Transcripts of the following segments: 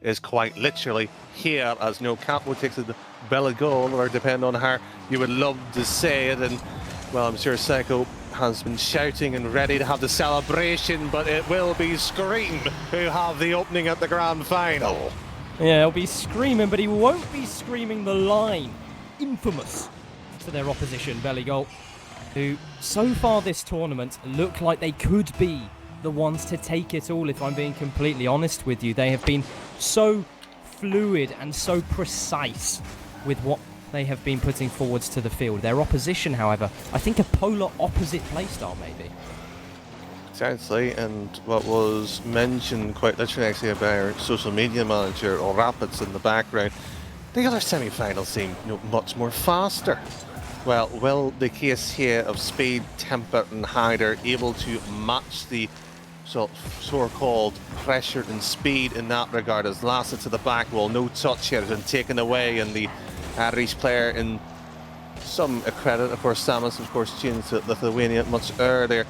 is quite literally here, as no Campo takes a belly goal, or depending on how you would love to say it. And well, I'm sure Psycho has been shouting and ready to have the celebration, but it will be Scream who have the opening at the grand final. Yeah, he'll be screaming, but he won't be screaming the line. Infamous to their opposition, Belly Goal, who so far this tournament look like they could be the ones to take it all, if I'm being completely honest with you. They have been so fluid and so precise with what they have been putting forwards to the field. Their opposition, however, I think a polar opposite playstyle maybe. Exactly, and what was mentioned quite literally actually by our social media manager, or Rapids, in the background, the other semi-finals seem much more faster. Well, will the case here of Speed, TXMPER and HYDERR able to match the so-called pressure and speed in that regard, as LASA to the back wall, no touch here has been taken away, and the Irish player, in some credit, of course, SIMAS, of course, changed to Lithuania much earlier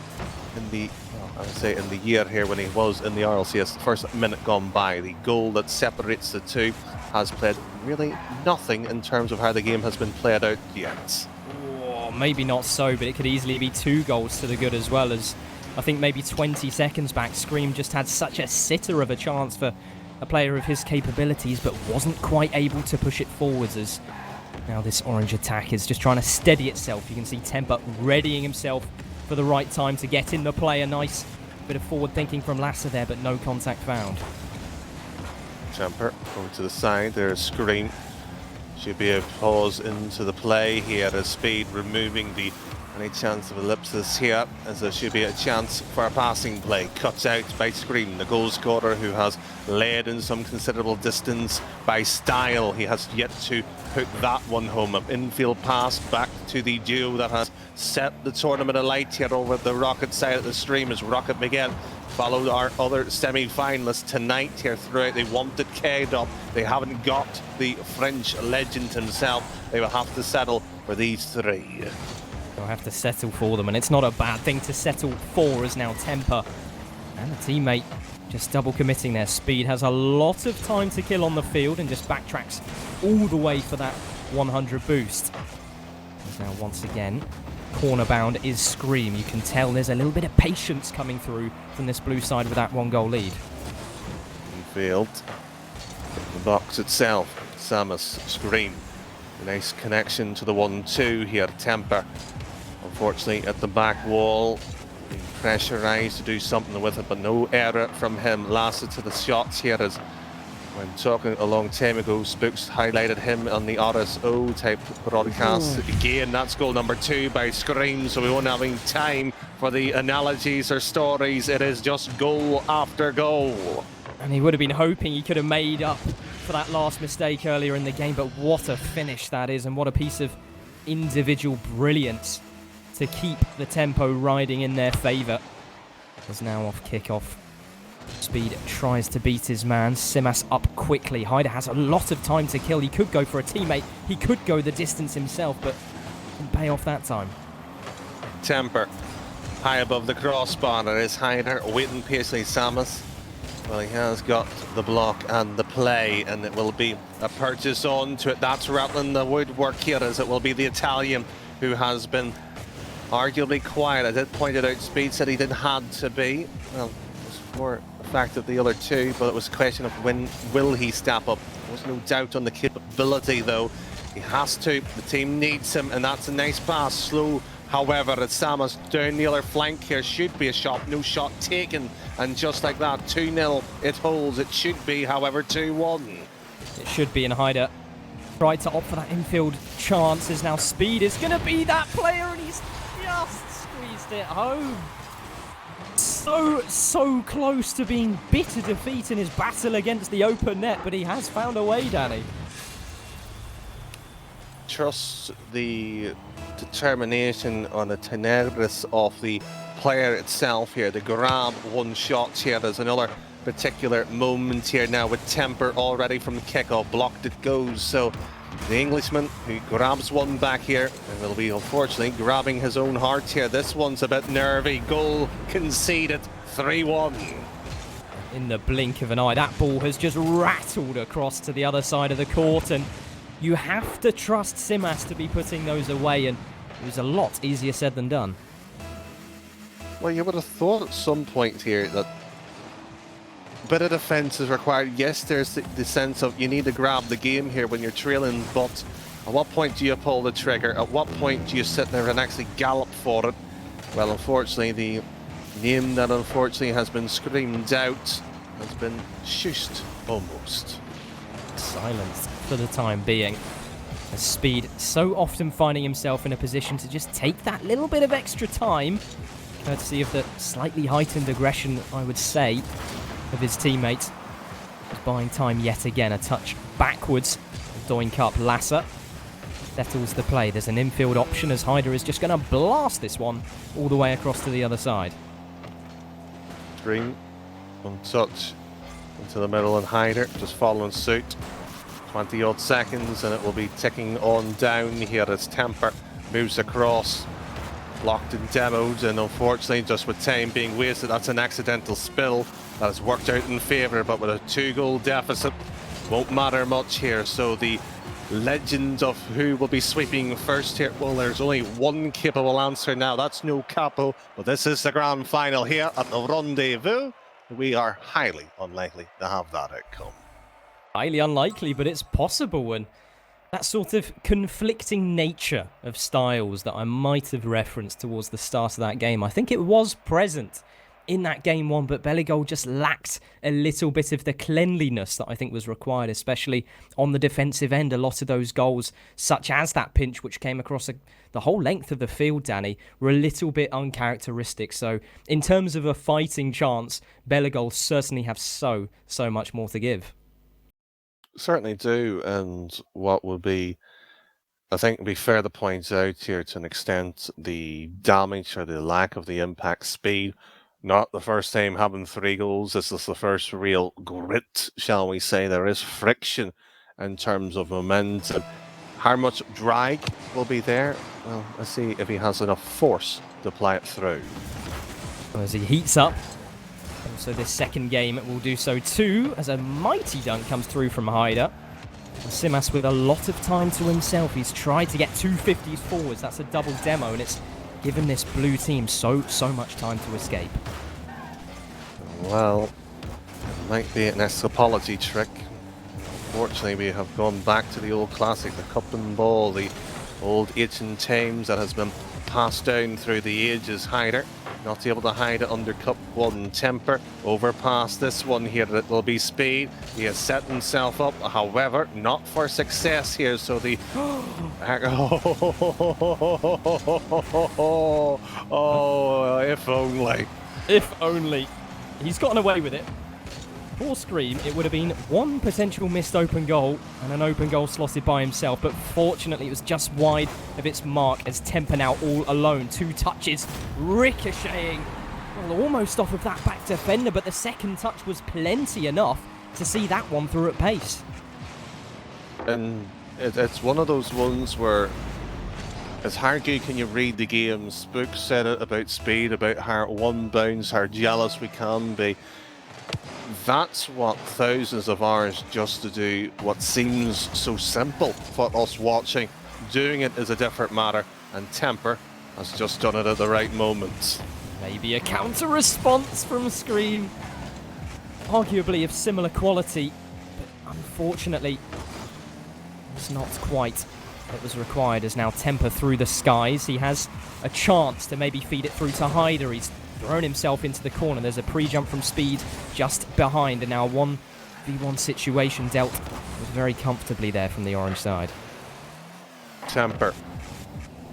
in the, well, I would say in the year here when he was in the RLCS, first minute gone by. The goal that separates the two has played really nothing in terms of how the game has been played out yet. Oh, maybe not so, but it could easily be 2 goals to the good as well, as I think maybe 20 seconds back, Scream just had such a sitter of a chance for a player of his capabilities, but wasn't quite able to push it forwards, as now this orange attack is just trying to steady itself. You can see TXMPER readying himself for the right time to get in the play. A nice bit of forward thinking from LASA there, but no contact found. TXMPER over to the side, there's Scream. Should be a pause into the play here as Speed removing any chance of ellipsis here, as there should be a chance for a passing play. Cuts out by Scream, the goal scorer who has led in some considerable distance by style. He has yet to put that one home. An infield pass back to the duo that has set the tournament alight here over the Rocket side of the stream, as Rocket Miguel followed our other semi-finalists tonight here throughout. They wanted K-Dub. They haven't got the French legend himself. They will have to settle for these 3. They'll have to settle for them, and it's not a bad thing to settle for, as now TXMPER and a teammate just double committing their Speed. Has a lot of time to kill on the field and just backtracks all the way for that 100 boost. As now once again, corner bound is Scream. You can tell there's a little bit of patience coming through from this blue side with that 1-goal lead. Infield, the box itself, SIMAS, Scream. Nice connection to the 1-2 here, TXMPER. Unfortunately, at the back wall, being pressurized to do something with it, but no error from him. LASA to the shots here, as when talking a long time ago, Spooks highlighted him on the RSO type broadcast. Again, that's goal number 2 by Scream, so we won't have any time for the analogies or stories. It is just goal after goal. And he would have been hoping he could have made up for that last mistake earlier in the game, but what a finish that is, and what a piece of individual brilliance to keep the tempo riding in their favour. As now off kickoff, Speed tries to beat his man. SIMAS up quickly. HYDERR has a lot of time to kill. He could go for a teammate. He could go the distance himself, but didn't pay off that time. TXMPER high above the crossbar. It is HYDERR waiting patiently. SIMAS, well, he has got the block and the play, and it will be a purchase on to it. That's rattling the woodwork here, as it will be the Italian who has been arguably quiet. I did point it out, Speed said he didn't have to be. Well, it's more the fact of the other 2, but it was a question of when will he step up. There was no doubt on the capability, though. He has to. The team needs him, and that's a nice pass. Slow, however, as SIMAS down the other flank here. Should be a shot, no shot taken, and just like that, 2-0 it holds. It should be, however, 2-1. It should be, and HYDERR tried to opt for that infield chance, as now Speed is going to be that player, and he's just squeezed it home. So close to being bitter defeat in his battle against the open net, but he has found a way, Danny. Trust the determination on the tenacious of the player itself here to grab one shot here. There's another particular moment here now with TXMPER already from the kickoff. Blocked it goes, so the Englishman who grabs one back here and will be unfortunately grabbing his own heart here. This one's a bit nervy. Goal conceded, 3-1. in the blink of an eye. That ball has just rattled across to the other side of the court, and you have to trust SIMAS to be putting those away, and it was a lot easier said than done. Well, you would have thought at some point here that a bit of defense is required. Yes, there's the sense of you need to grab the game here when you're trailing, but at what point do you pull the trigger? At what point do you sit there and actually gallop for it? Well, unfortunately, the name that unfortunately has been screamed out has been shushed almost. Silenced for the time being. As Speed so often finding himself in a position to just take that little bit of extra time, courtesy of the slightly heightened aggression, I would say, of his teammates. He's buying time yet again. A touch backwards. Doink up LASA. Settles the play. There's an infield option as HYDERR is just going to blast this one all the way across to the other side. Green, one touch into the middle, and HYDERR just following suit. 20 odd seconds and it will be ticking on down here as TXMPER moves across. Blocked and demoed, and unfortunately just with time being wasted, that's an accidental spill that has worked out in favour, but with a 2-goal deficit won't matter much here. So the legend of who will be sweeping first here, well, there's only one capable answer now, that's no capo, but this is the grand final here at the Rendez-Vous. We are highly unlikely to have that outcome. Highly unlikely, but it's possible, and that sort of conflicting nature of styles that I might have referenced towards the start of that game, I think it was present in that game one, but Bellegoal just lacked a little bit of the cleanliness that I think was required, especially on the defensive end. A lot of those goals, such as that pinch which came across the whole length of the field, Danny, were a little bit uncharacteristic. So in terms of a fighting chance, Bellegoal certainly have so much more to give. Certainly do, and what will be, I think, be fair to point out here to an extent, the damage or the lack of the impact speed. Not the first time having 3 goals. This is the first real grit, shall we say. There is friction in terms of momentum. How much drag will be there? Well, let's see if he has enough force to play it through. As he heats up. Also, this second game will do so too, as a mighty dunk comes through from HYDERR. SIMAS with a lot of time to himself. He's tried to get 250s forwards. That's a double demo, and it's given this blue team so much time to escape. Well, it might be an escapology trick. Unfortunately, we have gone back to the old classic, the cup and ball, the old ancient times that has been passed down through the ages. HYDERR not able to hide it under cup 1. TXMPER overpass this one here. It will be Speed. He has set himself up, however, not for success here. So the if only. If only. He's gotten away with it. For Scream, it would have been one potential missed open goal and an open goal slotted by himself, but fortunately it was just wide of its mark as TXMPER now all alone. 2 touches ricocheting almost off of that back defender, but the second touch was plenty enough to see that one through at pace. And it's one of those ones where it's how good can you read the game. Spook said it about Speed, about how one bounce, how jealous we can be. That's what thousands of hours just to do what seems so simple for us watching. Doing it is a different matter, and TXMPER has just done it at the right moment. Maybe a counter response from Scream, arguably of similar quality, but unfortunately it's not quite what was required, as now TXMPER through the skies. He has a chance to maybe feed it through to HYDERR. He's thrown himself into the corner. There's a pre-jump from Speed just behind, and now 1v1 situation dealt with very comfortably there from the orange side. TXMPER.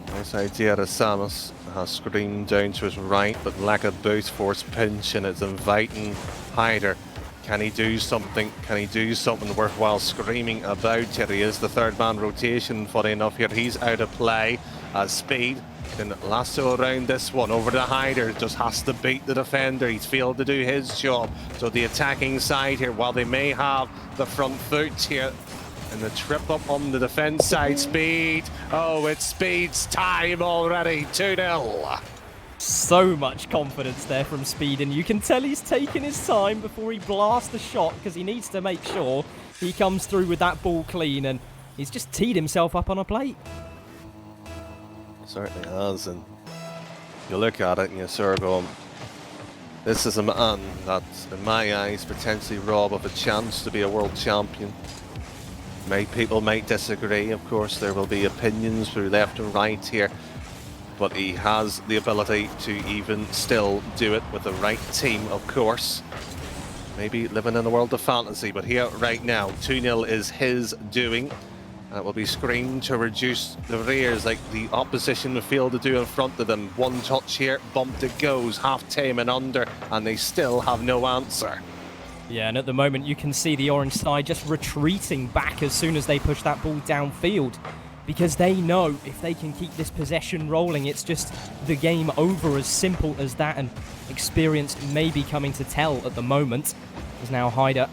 Nice idea that SIMAS has screened down to his right, but lack of boost force pinch, and it's inviting HYDERR. Can he do something? Can he do something worthwhile screaming about? Here he is, the 3rd man rotation. Funny enough here, he's out of play as Speed can lasso around this one over to HYDERR. Just has to beat the defender. He's failed to do his job. So the attacking side here, while they may have the front foot here, and the trip up on the defense side, Speed. Oh, it's Speed's time already. 2-0. So much confidence there from Speed, and you can tell he's taking his time before he blasts the shot because he needs to make sure he comes through with that ball clean, and he's just teed himself up on a plate. Certainly has, and you look at it and you're sort of going, this is a man that, in my eyes, potentially robbed of a chance to be a world champion. People might disagree, of course, there will be opinions through left and right here, but he has the ability to even still do it with the right team, of course. Maybe living in a world of fantasy, but here right now, 2-0 is his doing. And it will be screened to reduce the rears like the opposition failed to do in front of them. One touch here, bumped it goes, half tame and under, and they still have no answer. Yeah, and at the moment you can see the orange side just retreating back as soon as they push that ball downfield, because they know if they can keep this possession rolling, it's just the game over, as simple as that, and experience may be coming to tell at the moment. As now HYDERR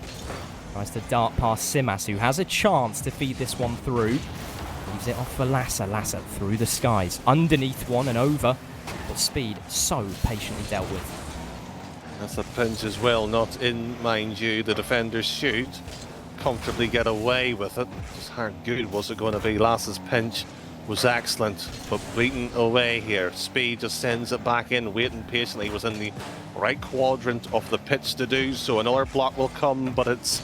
tries to dart past SIMAS, who has a chance to feed this one through. Leaves it off for LASA. LASA through the skies, underneath one and over, but Speed so patiently dealt with. That's a pinch as well, not in, mind you. The defenders shoot, comfortably get away with it. Just how good was it going to be? LASA's pinch was excellent, but beaten away here. Speed just sends it back in, waiting patiently. He was in the right quadrant of the pitch to do so. Another block will come, but it's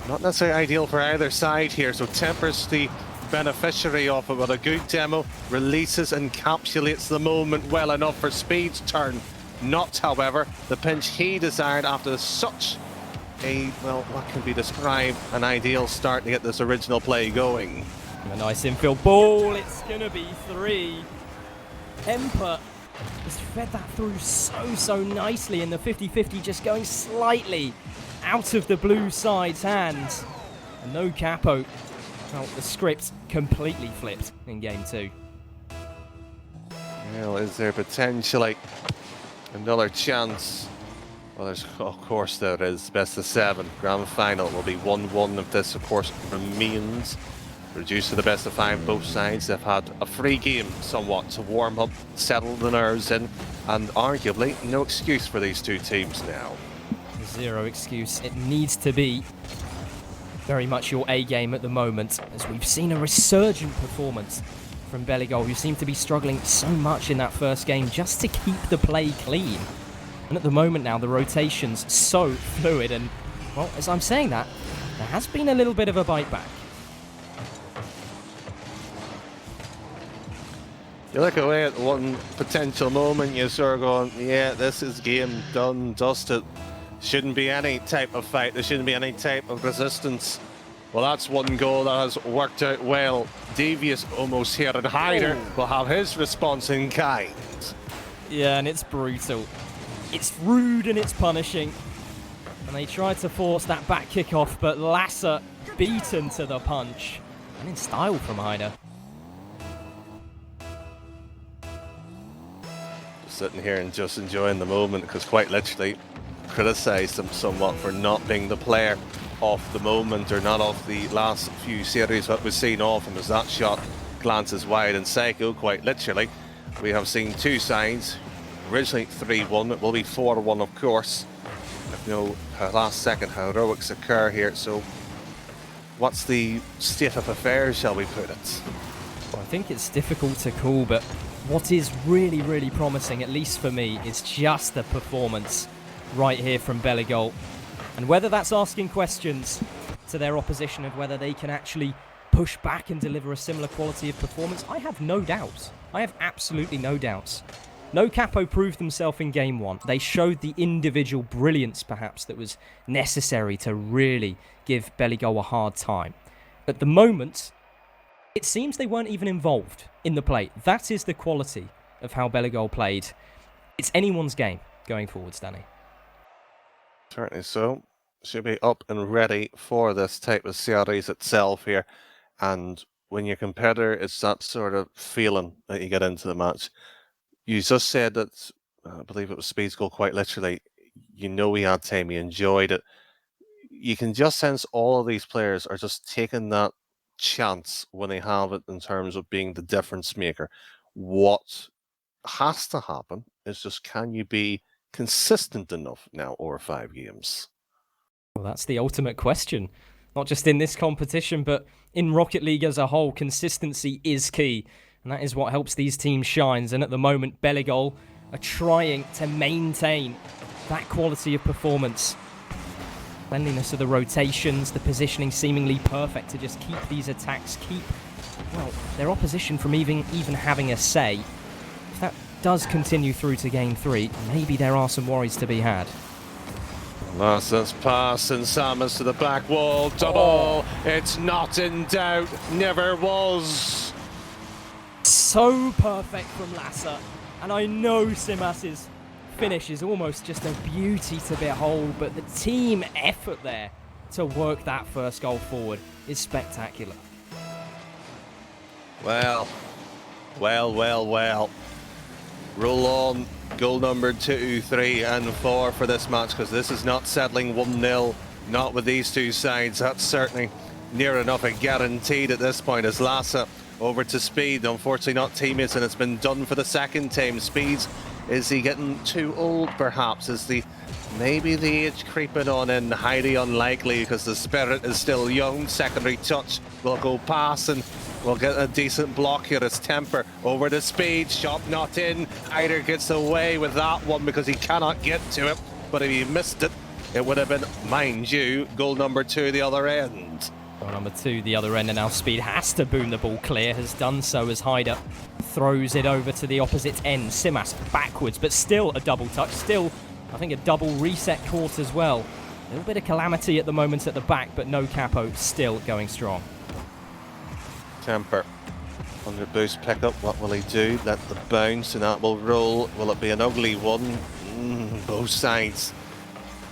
not necessarily ideal for either side here. So TXMPER's the beneficiary of it, but a good demo releases, encapsulates the moment well enough for Speed's turn. Not, however, the pinch he desired after such a, well, what can be described, an ideal start to get this original play going. A nice infield ball, it's gonna be 3. TXMPER has fed that through so nicely, and the 50-50 just going slightly out of the blue side's hands. And no capo. Well, the script completely flipped in game 2. Well, is there potentially another chance? Well, there's, of course there is. Best of 7. Grand final will be 1-1 if this, of course, remains. Reduced to the best of 5, both sides have had a free game somewhat to warm up, settle the nerves in, and arguably no excuse for these two teams now. Zero excuse. It needs to be very much your A game at the moment, as we've seen a resurgent performance from Belligol, who seemed to be struggling so much in that first game just to keep the play clean. And at the moment now, the rotation's so fluid, and, well, as I'm saying that, there has been a little bit of a bite back. You look away at one potential moment, you're sort of going, yeah, this is game done, dusted. Shouldn't be any type of fight, there shouldn't be any type of resistance. Well, that's one goal that has worked out well. Devious almost here, and HYDERR will have his response in kind. Yeah, and it's brutal. It's rude and it's punishing. And they tried to force that back kickoff, but LASA beaten to the punch. And in style from HYDERR. Sitting here and just enjoying the moment, because quite literally criticised him somewhat for not being the player of the moment, or not of the last few series that we've seen off him, as that shot glances wide. And Psycho, quite literally, we have seen two sides, originally 3-1, it will be 4-1 of course, if no last second heroics occur here. So what's the state of affairs, shall we put it? Well, I think it's difficult to call, but what is really promising, at least for me, is just the performance right here from Belligol. And whether that's asking questions to their opposition of whether they can actually push back and deliver a similar quality of performance, I have no doubt. I have absolutely no doubts. No Capo proved themselves in game 1. They showed the individual brilliance, perhaps, that was necessary to really give Belligol a hard time. At the moment, it seems they weren't even involved in the play. That is the quality of how Belligol played. It's anyone's game going forwards, Danny. Certainly so. Should be up and ready for this type of series itself here. And when your competitor, it's that sort of feeling that you get into the match. You just said that, I believe it was Speed's goal, quite literally, you know he had time, he enjoyed it. You can just sense all of these players are just taking that chance when they have it in terms of being the difference maker. What has to happen It's just, can you be consistent enough now over 5 games? Well, that's the ultimate question. Not just in this competition, but in Rocket League as a whole, consistency is key. And that is what helps these teams shine. And at the moment, Belligol are trying to maintain that quality of performance. Cleanliness of the rotations, the positioning seemingly perfect to just keep these attacks, keep, well, their opposition from even having a say. If that does continue through to game 3, maybe there are some worries to be had. LASA's pass and SIMAS to the back wall, double, it's not in doubt, never was. So perfect from LASA, and I know SIMAS's finish is almost just a beauty to behold, but the team effort there to work that first goal forward is spectacular. Well. Roll on, goal number 2, 3 and 4 for this match, because this is not settling 1-0, not with these two sides. That's certainly near enough a guaranteed at this point, as LASA over to Speed. Unfortunately not teammates, and it's been done for the second time. Speed's, is he getting too old perhaps? Is maybe the age creeping on in? Highly unlikely, because the spirit is still young. Secondary touch will go past, and we'll get a decent block here. It's TXMPER over to Speed, shot not in. HYDERR gets away with that one because he cannot get to it, but if he missed it, it would have been, mind you, goal number 2 the other end. Goal number 2 the other end, and now Speed has to boom the ball clear, has done so as HYDERR throws it over to the opposite end. SIMAS backwards, but still a double touch, still I think a double reset court as well. A little bit of calamity at the moment at the back, but no capo, still going strong. TXMPER under boost pickup, what will he do? Let the bounce and that will roll. Will it be an ugly one? Both sides.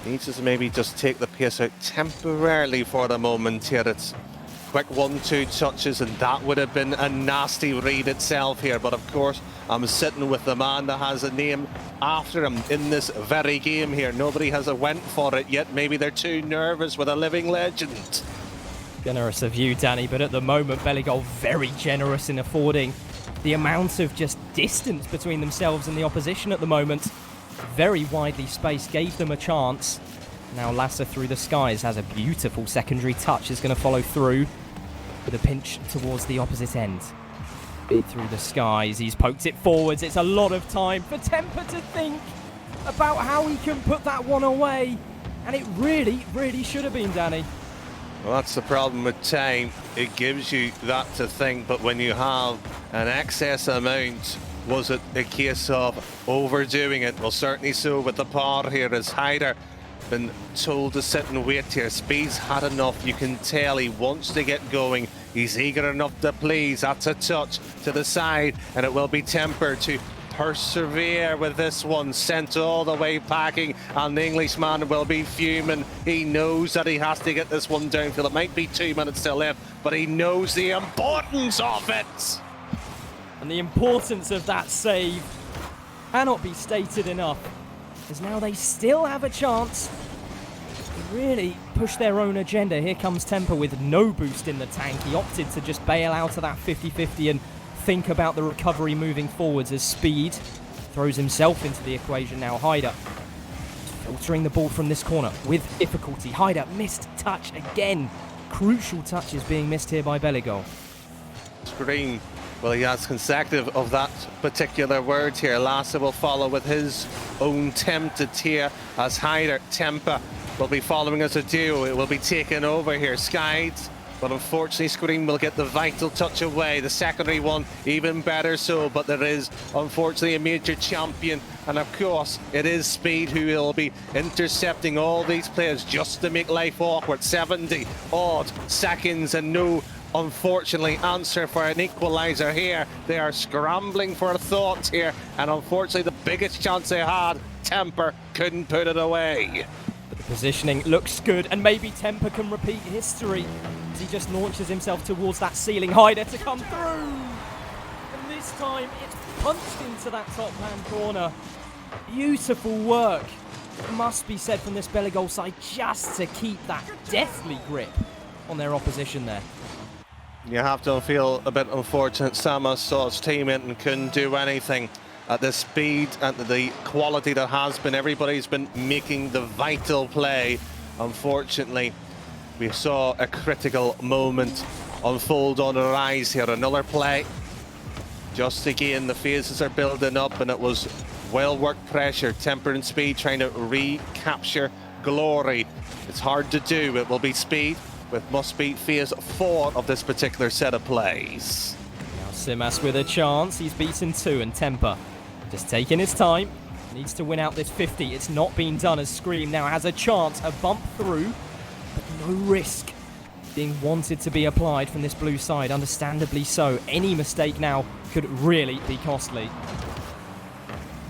Needs to maybe just take the pace out temporarily for the moment here. It's quick 1-2 touches, and that would have been a nasty read itself here. But of course, I'm sitting with the man that has a name after him in this very game here. Nobody has a went for it yet. Maybe they're too nervous with a living legend. Generous of you, Danny, but at the moment, Belligol very generous in affording the amount of just distance between themselves and the opposition at the moment. Very widely spaced, gave them a chance. Now LASA through the skies has a beautiful secondary touch, is going to follow through with a pinch towards the opposite end. Through the skies, he's poked it forwards. It's a lot of time for TXMPER to think about how he can put that one away. And it really, really should have been, Danny. Well, that's the problem with time. It gives you that to think, but when you have an excess amount, was it a case of overdoing it? Well, certainly so with the par here, as HYDERR been told to sit and wait here. Speed's had enough. You can tell he wants to get going. He's eager enough to please. That's a touch to the side, and it will be TXMPER to persevere with this one, sent all the way packing, and the Englishman will be fuming. He knows that he has to get this one downfield. It might be 2 minutes still left, but he knows the importance of it. And the importance of that save cannot be stated enough, because now they still have a chance to really push their own agenda. Here comes TXMPER with no boost in the tank. He opted to just bail out of that 50-50 and think about the recovery moving forwards, as Speed throws himself into the equation. Now HYDERR filtering the ball from this corner with difficulty. HYDERR missed touch again. Crucial touches being missed here by Belligol. Screen, well, he has consecutive of that particular word here. LASA will follow with his own tempted here, as HYDERR, TXMPER will be following as a duo. It will be taken over here. Skides, but unfortunately Screen will get the vital touch away. The secondary one even better so, but there is unfortunately a major champion, and of course it is Speed who will be intercepting all these players just to make life awkward. 70 odd seconds and no, unfortunately, answer for an equalizer here. They are scrambling for a thought here, and unfortunately the biggest chance they had, TXMPER couldn't put it away. But the positioning looks good, and maybe TXMPER can repeat history as he just launches himself towards that ceiling. HYDERR to come through, and this time it's punched into that top-hand corner. Beautiful work, it must be said, from this Belligol side, just to keep that deathly grip on their opposition there. You have to feel a bit unfortunate. SIMAS saw his teammate and couldn't do anything. at the speed and the quality that has been. Everybody's been making the vital play. Unfortunately, we saw a critical moment unfold on our eyes here. Another play. Just again, the phases are building up, and it was well-worked pressure. Temper and Speed trying to recapture glory. It's hard to do. It will be Speed with must be phase 4 of this particular set of plays. Now SIMAS with a chance. He's beaten 2, and Temper just taking his time. Needs to win out this 50. It's not been done as Scream now has a chance, a bump through, but no risk being wanted to be applied from this blue side, understandably so. Any mistake now could really be costly.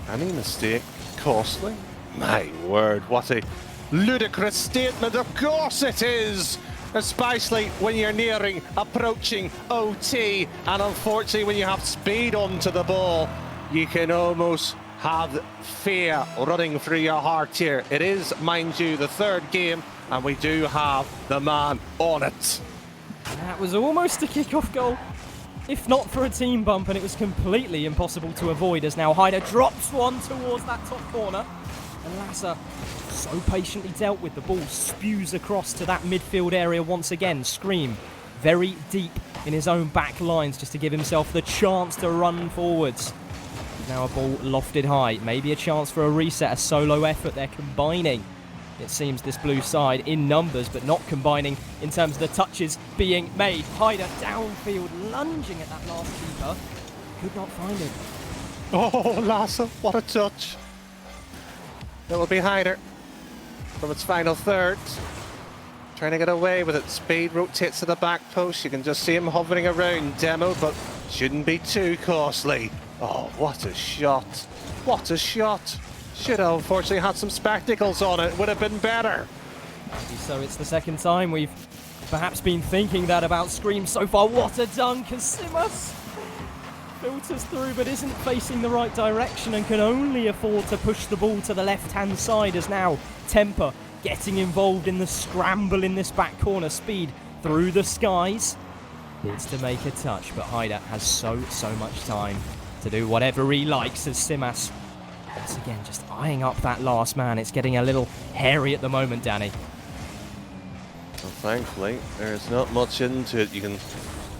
Any mistake costly? My word, what a ludicrous statement. Of course it is, especially when you're approaching OT, and unfortunately when you have Speed onto the ball, you can almost have fear running through your heart here. It is, mind you, the 3rd game, and we do have the man on it. That was almost a kick-off goal, if not for a team bump, and it was completely impossible to avoid as now HYDERR drops one towards that top corner. And LASA, so patiently dealt with, the ball spews across to that midfield area once again. Scream very deep in his own back lines just to give himself the chance to run forwards. Now a ball lofted high, maybe a chance for a reset, a solo effort. They're combining, it seems, this blue side in numbers, but not combining in terms of the touches being made. HYDERR downfield, lunging at that last keeper. Could not find it. Oh, LASA, what a touch. It will be HYDERR from its final third. Trying to get away with it. Speed rotates to the back post. You can just see him hovering around Demo, but shouldn't be too costly. Oh, what a shot. What a shot. Should have unfortunately had some spectacles on it. Would have been better. So it's the 2nd time we've perhaps been thinking that about Scream so far. What a dunk as SIMAS filters through but isn't facing the right direction and can only afford to push the ball to the left-hand side as now Temper getting involved in the scramble in this back corner. Speed through the skies. Needs to make a touch, but HYDERR has so much time to do whatever he likes as SIMAS once again just eyeing up that last man. It's getting a little hairy at the moment, Danny. Well, thankfully, there's not much into it. You can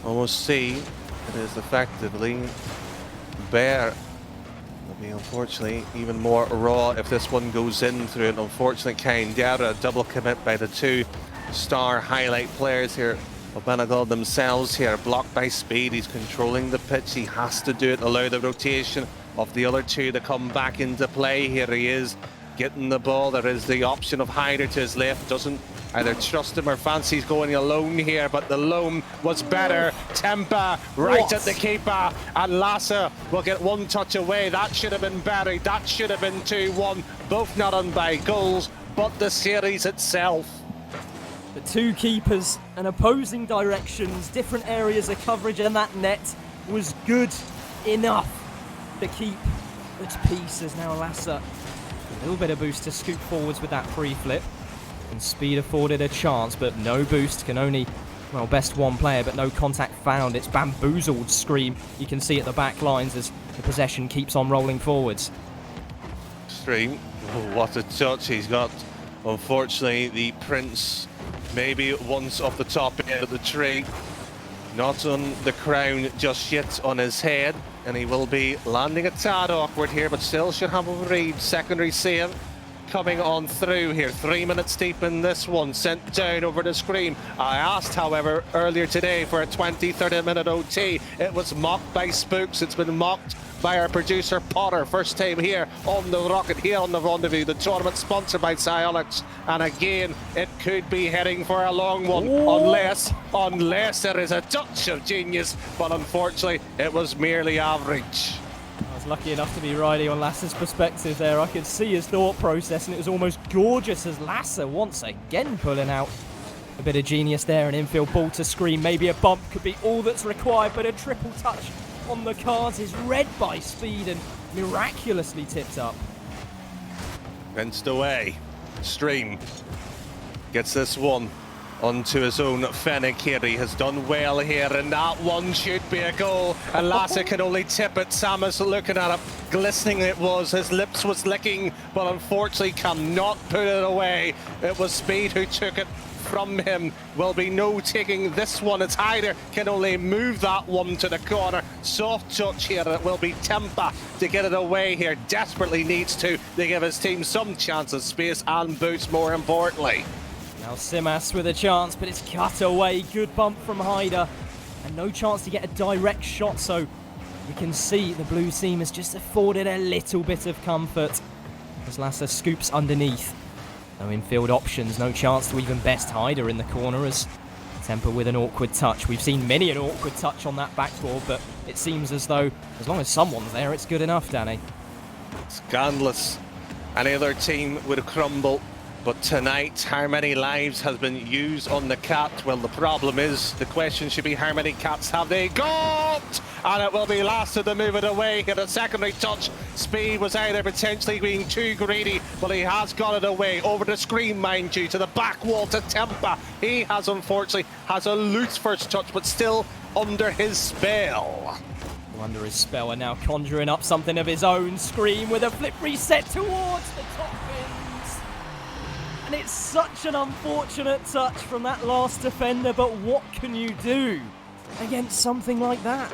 almost see it is effectively bare. It'll be unfortunately even more raw if this one goes in through it. Unfortunately, HYDERR, a double commit by the 2 star highlight players here of Benegal themselves here, blocked by Speed. He's controlling the pitch. He has to do it, allow the rotation of the other 2 to come back into play. Here he is getting the ball. There is the option of HYDERR to his left. Doesn't either trust him or fancies going alone here, but the loan was better. Temper right at the keeper, and LASA will get one touch away. That should have been buried. That should have been 2-1. Both not on by goals, but the series itself. The 2 keepers and opposing directions, different areas of coverage, and that net was good enough to keep its peace as now LASA a little bit of boost to scoop forwards with that free flip. And Speed afforded a chance, but no boost. Can only, well, best 1 player, but no contact found. It's bamboozled Scream. You can see at the back lines as the possession keeps on rolling forwards. Scream, oh, what a touch he's got. Unfortunately, the Prince maybe once off the top end of the tree. Not on the crown just yet on his head, and he will be landing a tad awkward here, but still should have a read. Secondary save coming on through here. 3 minutes deep in this one, sent down over the screen. I asked, however, earlier today for a 20-30 minute OT. It was mocked by Spooks. It's been mocked by our producer Potter. First time here on the Rocket, here on the Rendezvous, the tournament sponsored by Psyonix, and again it could be heading for a long one. Unless there is a touch of genius, but unfortunately it was merely average. I was lucky enough to be riding on LASA's perspective there. I could see his thought process, and it was almost gorgeous as LASA once again pulling out a bit of genius there. An infield ball to Scream, maybe a bump could be all that's required, but a triple touch on the cards is read by Speed and miraculously tipped up. Fenced away. Stream gets this one onto his own Fennec here. He has done well here, and that one should be a goal. And LASA can only tip it. SIMAS looking at it, glistening it was. His lips was licking, but unfortunately cannot put it away. It was Speed who took it from him. Will be no taking this one. It's HYDERR can only move that one to the corner. Soft touch here. It will be TXMPER to get it away here. Desperately needs to give his team some chance of space and boots, more importantly. Now SIMAS with a chance, but it's cut away. Good bump from HYDERR, and no chance to get a direct shot, so you can see the blue team has just afforded a little bit of comfort as LASA scoops underneath. No infield options, no chance to even best HYDERR in the corner as TXMPER with an awkward touch. We've seen many an awkward touch on that backboard, but it seems as though as long as someone's there, it's good enough, Danny. Scandalous. Any other team would crumble. But tonight, how many lives has been used on the cat? Well, the problem is, the question should be how many cats have they got? And it will be LASA to move it away. Get a secondary touch. Speed was either potentially being too greedy, but he has got it away. Over the screen, mind you, to the back wall to TXMPER. He has, unfortunately, has a loose first touch, but still under his spell. Under his spell, and now conjuring up something of his own. Scream with a flip reset towards the top pins. And it's such an unfortunate touch from that last defender, but what can you do against something like that?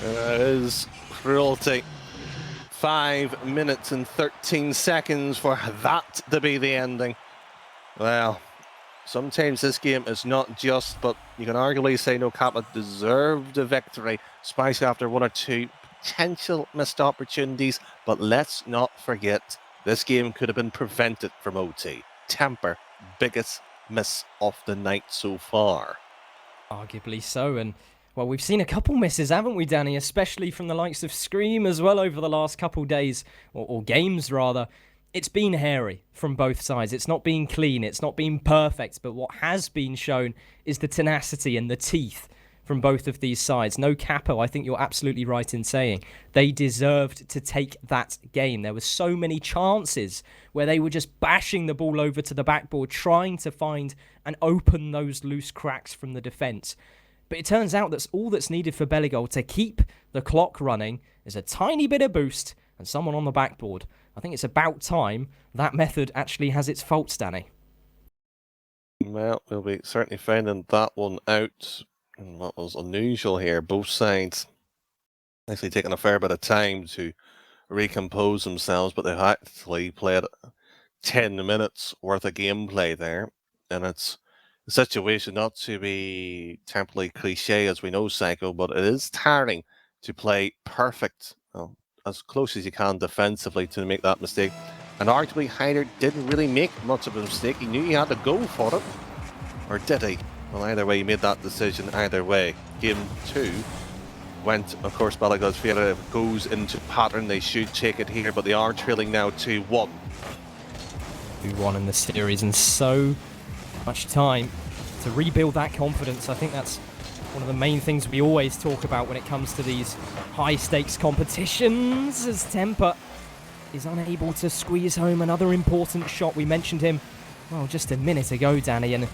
It is cruelty. 5 minutes and 13 seconds for that to be the ending. Well, sometimes this game is not just, but you can arguably say no Kappa deserved a victory, especially after one or two potential missed opportunities. But let's not forget, this game could have been prevented from OT. TXMPER, biggest miss of the night so far. Arguably so, and well, we've seen a couple misses, haven't we, Danny? Especially from the likes of Scream as well over the last couple days, or games rather. It's been hairy from both sides. It's not been clean, it's not been perfect, but what has been shown is the tenacity and the teeth from both of these sides. No capo, I think you're absolutely right in saying. They deserved to take that game. There were so many chances where they were just bashing the ball over to the backboard, trying to find and open those loose cracks from the defence. But it turns out that's all that's needed for Bellegold to keep the clock running is a tiny bit of boost and someone on the backboard. I think it's about time that method actually has its faults, Danny. Well, we'll be certainly finding that one out. And what was unusual here, both sides actually taking a fair bit of time to recompose themselves, but they've actually played 10 minutes worth of gameplay there. And it's a situation not to be temporarily cliche, as we know, Psycho, but it is tiring to play perfect, well, as close as you can defensively to make that mistake. And arguably, HYDERR didn't really make much of a mistake. He knew he had to go for it. Or did he? Well, either way, he made that decision either way. Game 2 went, of course, Bellegold's favour. If it goes into pattern, they should take it here, but they are trailing now 2-1. 2-1 in the series, and so much time to rebuild that confidence. I think that's one of the main things we always talk about when it comes to these high-stakes competitions, as TXMPER is unable to squeeze home another important shot. We mentioned him, well, just a minute ago, Danny, and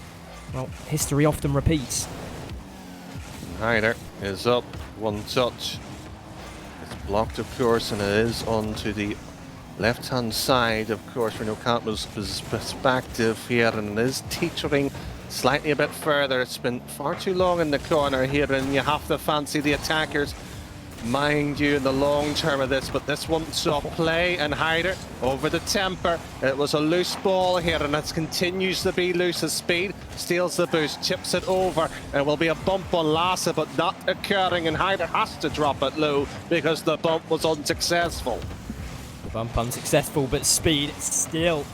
well, history often repeats. HYDERR is up, one touch. It's blocked, of course, and it is onto the left-hand side, of course, for Nocampa's perspective here, and it is teetering slightly a bit further. It's been far too long in the corner here, and you have to fancy the attackers, mind you, in the long term of this, but this one saw play, and HYDERR over the TXMPER. It was a loose ball here, and it continues to be loose as Speed steals the boost, chips it over, and will be a bump on LASA, but not occurring, and HYDERR has to drop it low because the bump was unsuccessful. The bump unsuccessful, but Speed still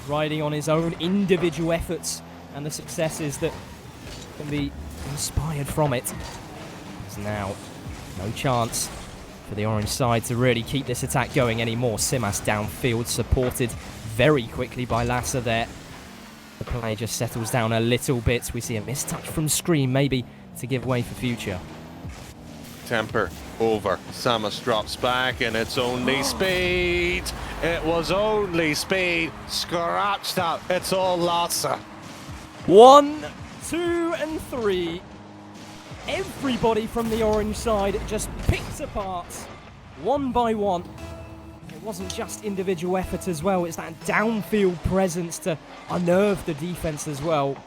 riding on his own individual efforts and the successes that can be inspired from it. As now, no chance for the orange side to really keep this attack going anymore. SIMAS downfield, supported very quickly by LASA there. The play just settles down a little bit. We see a mistouch from Scream, maybe to give way for future. TXMPER over. SIMAS drops back, and it's only Speed. It was only Speed. Scratch that. It's all LASA. 1, 2, and 3. Everybody from the orange side just picked apart, one by one. It wasn't just individual effort as well, it's that downfield presence to unnerve the defense as well.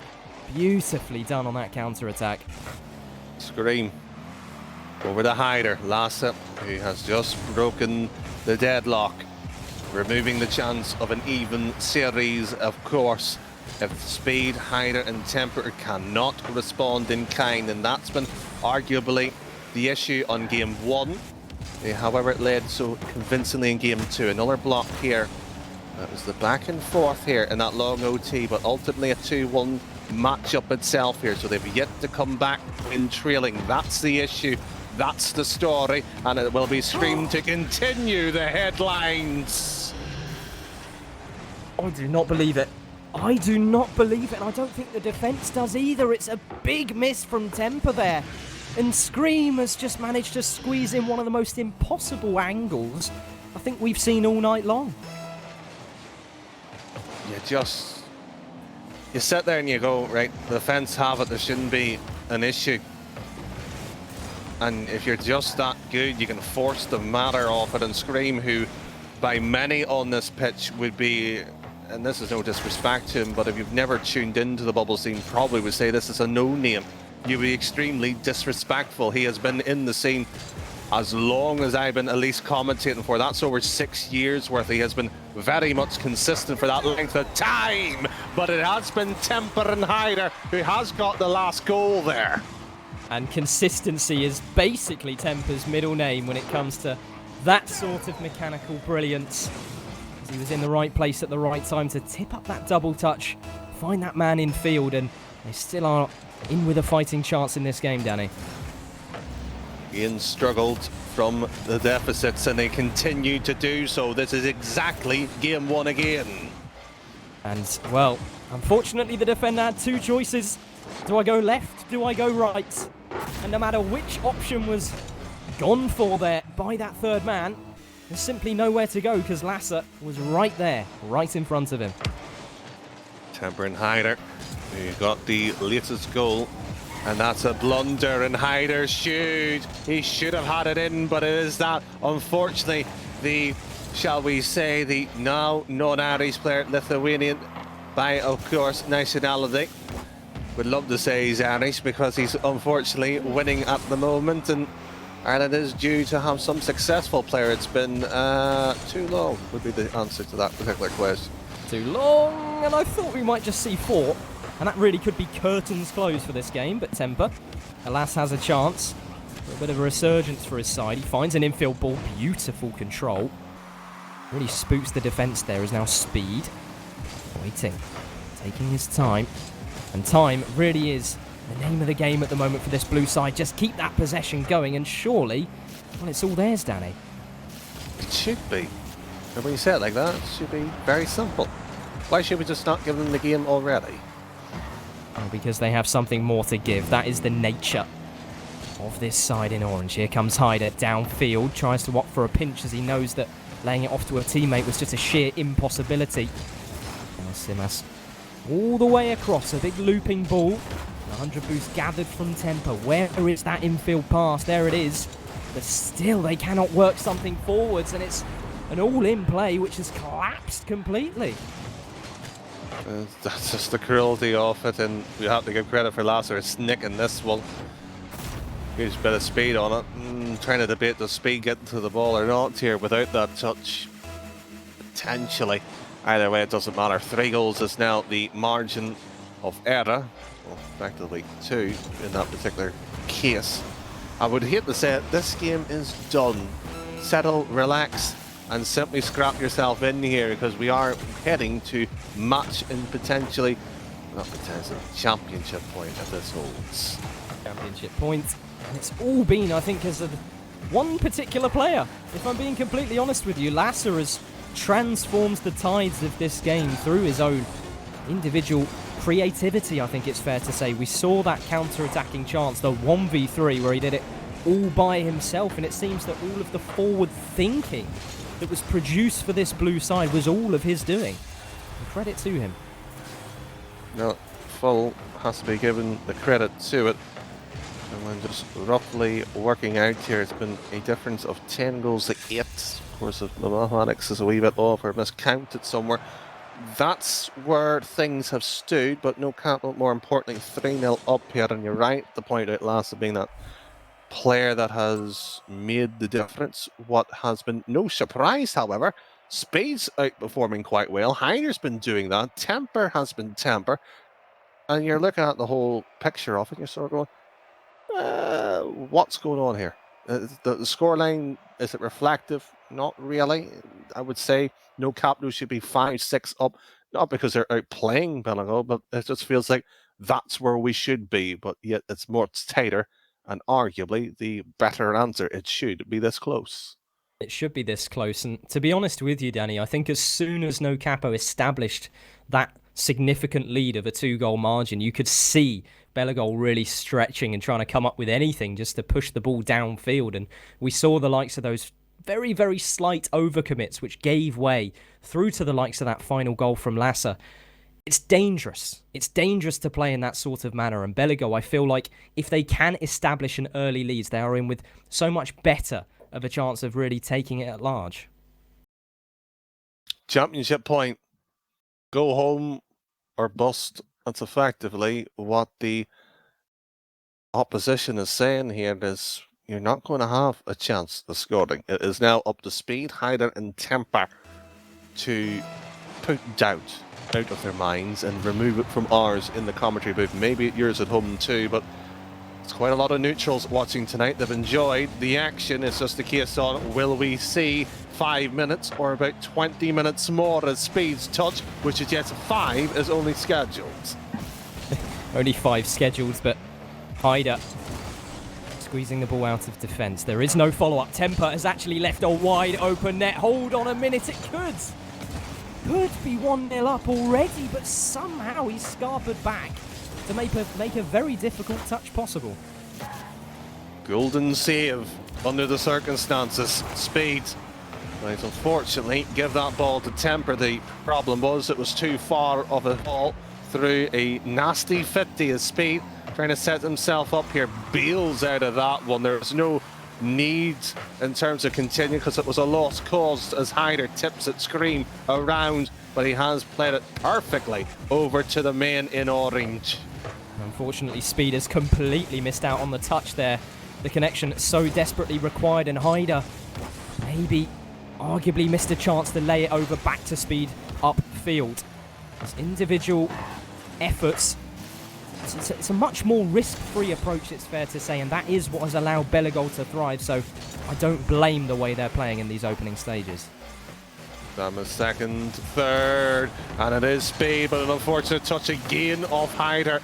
Beautifully done on that counter-attack. Scream over the HYDERR. LASA, who has just broken the deadlock, removing the chance of an even series, of course. If Speed, HYDERR and TXMPER cannot respond in kind, and that's been arguably the issue on game 1. However, it led so convincingly in game 2. Another block here. That was the back and forth here in that long OT, but ultimately a 2-1 matchup itself here. So they've yet to come back in trailing. That's the issue. That's the story. And it will be Scream to continue the headlines. I do not believe it. I do not believe it, and I don't think the defense does either. It's a big miss from TXMPER there. And Scream has just managed to squeeze in one of the most impossible angles I think we've seen all night long. You sit there and you go, right, the defense have it, there shouldn't be an issue. And if you're just that good, you can force the matter off it. And Scream, who by many on this pitch would be, and this is no disrespect to him, but if you've never tuned into the bubble scene, probably would say this is a no-name. You'd be extremely disrespectful. He has been in the scene as long as I've been at least commentating for. That's over 6 years worth. He has been very much consistent for that length of time, but it has been TXMPER and HYDERR who has got the last goal there. And consistency is basically TXMPER's middle name when it comes to that sort of mechanical brilliance. He was in the right place at the right time to tip up that double touch, find that man in field, and they still are in with a fighting chance in this game, Danny. Ian struggled from the deficits and they continue to do so. This is exactly game 1 again. And, well, unfortunately the defender had 2 choices. Do I go left? Do I go right? And no matter which option was gone for there by that third man, there's simply nowhere to go because LASA was right there, right in front of him. TXMPER and HYDERR, who got the latest goal, and that's a blunder, and HYDERR he should have had it in, but it is that, unfortunately, the, shall we say, the now non-Irish player, Lithuanian, by, of course, nationality. Would love to say he's Irish because he's unfortunately winning at the moment, and Ireland is due to have some successful player. It's been too long would be the answer to that particular question. Too long, and I thought we might just see 4, and that really could be curtains closed for this game, but TXMPER, alas, has a chance for a bit of a resurgence for his side. He finds an infield ball, beautiful control. Really spooks the defence there, is now Speed. Waiting, taking his time, and time really is the name of the game at the moment for this blue side. Just keep that possession going, and surely, well, it's all theirs, Danny. It should be. And when you say it like that, it should be very simple. Why should we just not give them the game already? Well, because they have something more to give. That is the nature of this side in orange. Here comes HYDERR downfield, tries to opt for a pinch as he knows that laying it off to a teammate was just a sheer impossibility. Now SIMAS all the way across, a big looping ball. 100 boost gathered from TXMPER. Where is that infield pass? There it is. But still, they cannot work something forwards, and it's an all-in play which has collapsed completely. That's just the cruelty of it, and we have to give credit for LASA snicking this one. Huge bit of speed on it. Trying to debate the speed getting to the ball or not here without that touch. Potentially. Either way, it doesn't matter. 3 goals is now the margin of error. Well, effectively 2 in that particular case. I would hate to say it, this game is done. Settle, relax, and simply scrap yourself in here because we are heading to match and potentially, not potentially, championship point if this holds. Championship point, and it's all been, I think, as of one particular player. If I'm being completely honest with you, LASA has transformed the tides of this game through his own individual creativity, I think it's fair to say. We saw that counter-attacking chance, the 1v3, where he did it all by himself, and it seems that all of the forward thinking that was produced for this blue side was all of his doing. And credit to him. No, full has to be given the credit to it. And when just roughly working out here, it's been a difference of 10 goals to 8. Of course, if the mathematics is a wee bit off or miscounted somewhere, that's where things have stood, but no capital. More importantly, 3-0 up here, and you're right to point out LASA being that player that has made the difference. What has been no surprise, however, Speed's outperforming quite well. HYDERR's been doing that. TXMPER has been TXMPER. And you're looking at the whole picture of it, and you're sort of going, what's going on here? The scoreline, is it reflective? Not really. I would say no capital should be 5-6 up, not because they're outplaying Bellingham, but it just feels like that's where we should be, but yet it's tighter, and arguably the better answer, it should be this close. It should be this close, and to be honest with you, Danny, I think as soon as No Capo established that significant lead of a 2-goal margin, you could see Bellingham really stretching and trying to come up with anything just to push the ball downfield, and we saw the likes of those very, very slight overcommits which gave way through to the likes of that final goal from LASA. It's dangerous. It's dangerous to play in that sort of manner, and Bellingham, I feel like if they can establish an early lead, they are in with so much better of a chance of really taking it at large. Championship point. Go home or bust. That's effectively what the opposition is saying here. Is you're not going to have a chance of scoring. It is now up to Speed, HYDERR and TXMPER to put doubt out of their minds and remove it from ours in the commentary booth. Maybe yours at home too, but it's quite a lot of neutrals watching tonight. They've enjoyed the action. It's just a case on, will we see 5 minutes or about 20 minutes more as Speed's touch, which suggests 5 is only scheduled. Only 5 scheduled, but HYDERR squeezing the ball out of defence. There is no follow-up. TXMPER has actually left a wide open net. Hold on a minute, it could be 1-0 up already, but somehow he's scarpered back to make a very difficult touch possible. Golden save under the circumstances. Speed might unfortunately give that ball to TXMPER. The problem was it was too far of a ball through a nasty 50 as Speed trying to set himself up here. Bails out of that one. There's no need in terms of continuing because it was a lost cause as HYDERR tips it Scream around, but he has played it perfectly over to the man in orange. Unfortunately, Speed has completely missed out on the touch there. The connection so desperately required, and HYDERR maybe arguably missed a chance to lay it over back to Speed upfield. His individual efforts, it's a much more risk-free approach, it's fair to say, and that is what has allowed Bellingham to thrive, so I don't blame the way they're playing in these opening stages. Damn, second, third, and it is Speed, but an unfortunate touch again off HYDERR.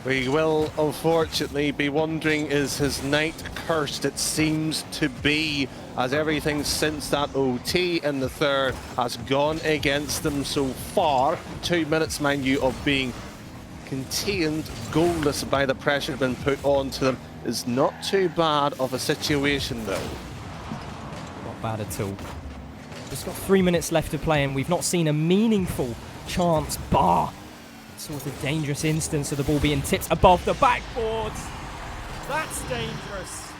We will unfortunately be wondering, is his night cursed? It seems to be, as everything since that OT in the third has gone against them so far. 2 minutes, mind you, of being contained, goalless by the pressure being put onto them is not too bad of a situation though. Not bad at all. Just got 3 minutes left to play and we've not seen a meaningful chance bar sort of dangerous instance of the ball being tipped above the backboard. That's dangerous.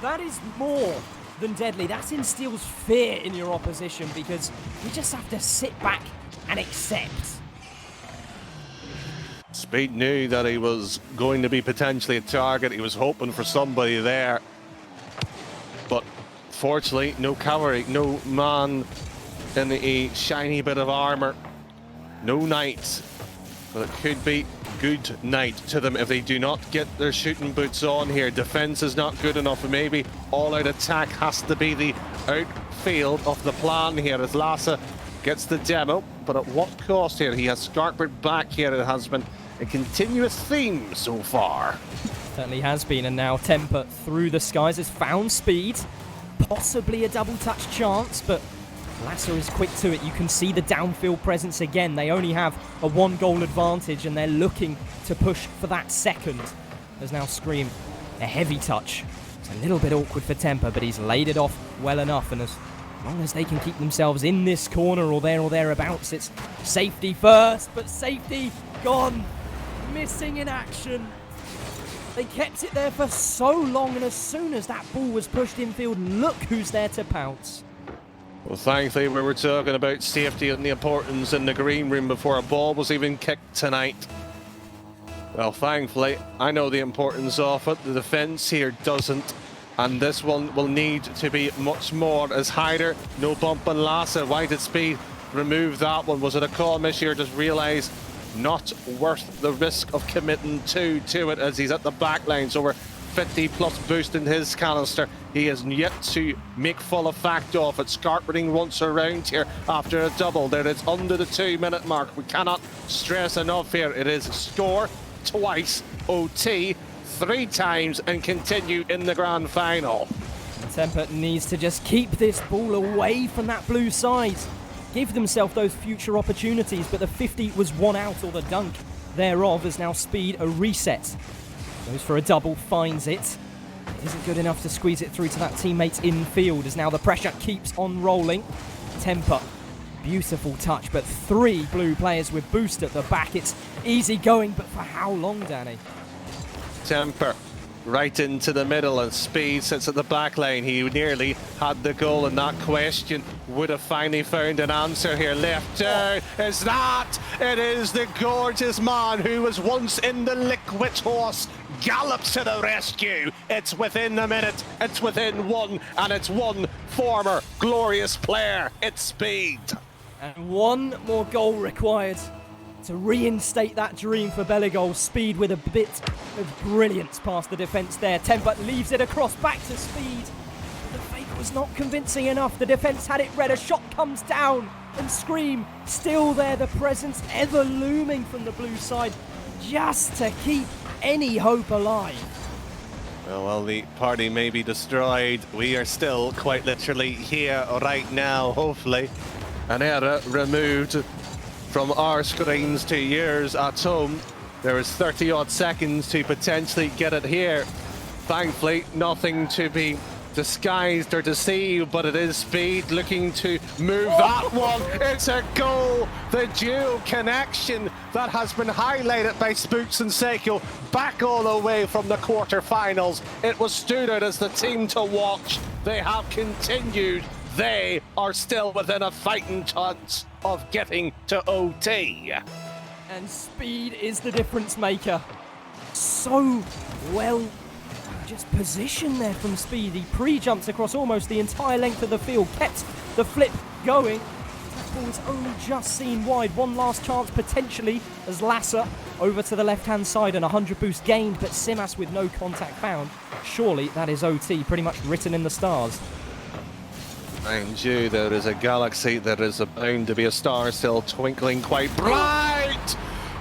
That is more than deadly. That instills fear in your opposition because you just have to sit back and accept. Speed knew that he was going to be potentially a target. He was hoping for somebody there. But fortunately, no cavalry, no man in a shiny bit of armour. No knight. But it could be good night to them if they do not get their shooting boots on here. Defence is not good enough, and maybe all-out attack has to be the outfield of the plan here as LASA gets the demo. But at what cost here? He has scarpered back here. It has been a continuous theme so far. Certainly has been, and now TXMPER through the skies has found Speed. Possibly a double touch chance, but LASA is quick to it. You can see the downfield presence again. They only have a 1-goal advantage and they're looking to push for that second. There's now Scream, a heavy touch. It's a little bit awkward for TXMPER, but he's laid it off well enough, and as long as they can keep themselves in this corner or thereabouts, it's safety first, but safety gone. missing in action. They kept it there for so long, and as soon as that ball was pushed infield, look who's there to pounce. Well, thankfully, we were talking about safety and the importance in the green room before a ball was even kicked tonight. Well, thankfully, I know the importance of it. The defence here doesn't. And this one will need to be much more as HYDERR, no bump on LASA, wide at speed, remove that one. Was it a call miss here? Just realised not worth the risk of committing to it as he's at the back lines. Over 50 plus boost in his canister. He has yet to make full effect of it. Scarpeting once around here after a double. There it's under the 2-minute mark. We cannot stress enough here. It is score twice, OT 3 times, and continue in the grand final. TXMPER needs to just keep this ball away from that blue side. Give themselves those future opportunities, but the 50 was one out, or the dunk thereof, as now Speed a reset. Goes for a double, finds it. It isn't good enough to squeeze it through to that teammate infield, as now the pressure keeps on rolling. TXMPER, beautiful touch, but 3 blue players with boost at the back. It's easy going, but for how long, Danny? TXMPER right into the middle, and Speed sits at the back lane. He nearly had the goal, and that question would have finally found an answer here. Left down is that. It is the gorgeous man who was once in the liquid horse. Gallops to the rescue. It's within a minute. It's within 1, and it's one former glorious player. It's Speed. And 1 more goal required to reinstate that dream for Bellegoal. Speed with a bit of brilliance past the defence there. TXMPER leaves it across back to Speed. The fake was not convincing enough. The defence had it read. A shot comes down, and Scream still there. The presence ever looming from the blue side, just to keep any hope alive. Well, while the party may be destroyed, we are still quite literally here right now, hopefully. An error removed from our screens to yours at home. There is 30-odd seconds to potentially get it here. Thankfully, nothing to be disguised or deceived, but it is Speed looking to move that one. It's a goal. The dual connection that has been highlighted by Spooks and Seiko back all the way from the quarterfinals. It was stood out as the team to watch. They have continued. They are still within a fighting chance of getting to OT. And Speed is the difference maker. So well just positioned there from Speed. He pre-jumps across almost the entire length of the field, kept the flip going. That ball is only just seen wide. One last chance potentially as LASA over to the left-hand side, and 100 boost gained, but SIMAS with no contact found. Surely that is OT, pretty much written in the stars. Mind you, there is a galaxy, there is bound to be a star still twinkling quite bright.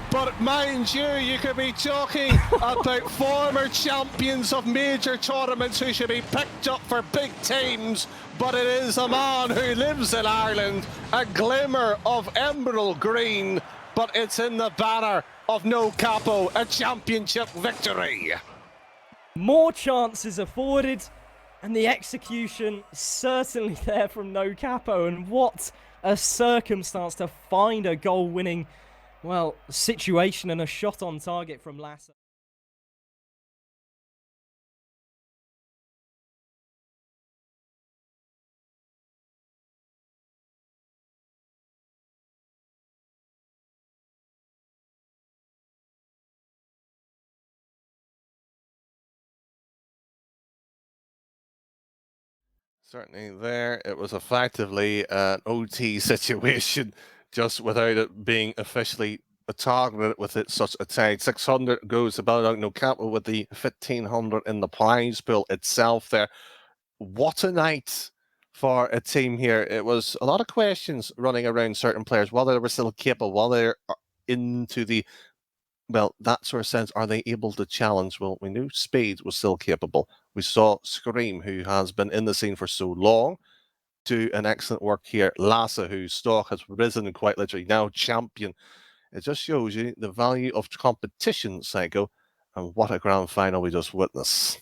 But mind you, you could be talking about former champions of major tournaments who should be picked up for big teams. But it is a man who lives in Ireland, a glimmer of emerald green, but it's in the banner of No Capo, a championship victory. More chances afforded, and the execution certainly there from No Capo. And what a circumstance to find a goal-winning, well, situation and a shot on target from LASA. Certainly there, it was effectively an OT situation, just without it being officially targeted with it such a tag. 600 goes to Bellegoal No Capo with the 1500 in the prize pool itself there. What a night for a team here. It was a lot of questions running around certain players, whether they were still capable, whether they're into the, well, that sort of sense, are they able to challenge? Well, we knew Speed was still capable. We saw Scream, who has been in the scene for so long, do an excellent work here. LASA, whose stock has risen quite literally, now champion. It just shows you the value of competition, Psycho, and what a grand final we just witnessed.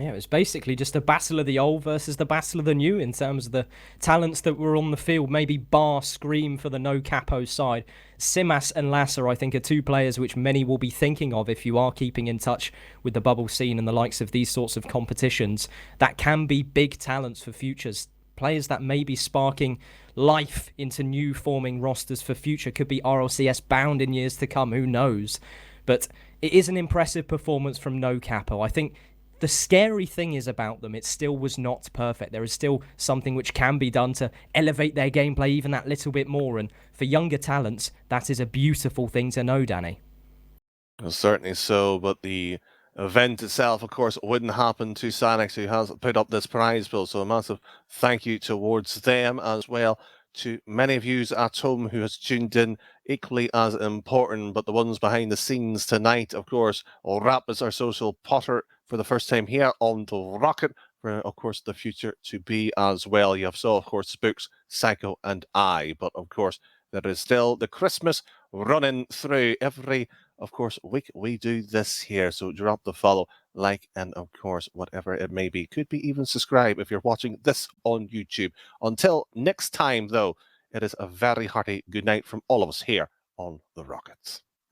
Yeah, it was basically just a battle of the old versus the battle of the new in terms of the talents that were on the field, maybe bar Scream for the no capo side. SIMAS and LASA, I think, are two players which many will be thinking of if you are keeping in touch with the bubble scene and the likes of these sorts of competitions. That can be big talents for futures. Players that may be sparking life into new forming rosters for future. Could be RLCS bound in years to come, who knows? But it is an impressive performance from No Capo. I think the scary thing is about them, it still was not perfect. There is still something which can be done to elevate their gameplay even that little bit more. And for younger talents, that is a beautiful thing to know, Danny. Well, certainly so, but the event itself, of course, wouldn't happen to Sanix, who has put up this prize pool. So a massive thank you towards them as well. To many of you at home who has tuned in, equally as important, but the ones behind the scenes tonight, of course, Rapids, our social potter, for the first time here on the Rocket, for, of course, the future to be as well. You have so, of course, Spooks, Psycho, and I, but of course, there is still the Christmas running through every, of course, week we do this here. So drop the follow, like, and of course, whatever it may be. Could be even subscribe if you're watching this on YouTube. Until next time, though, it is a very hearty good night from all of us here on The Rockets.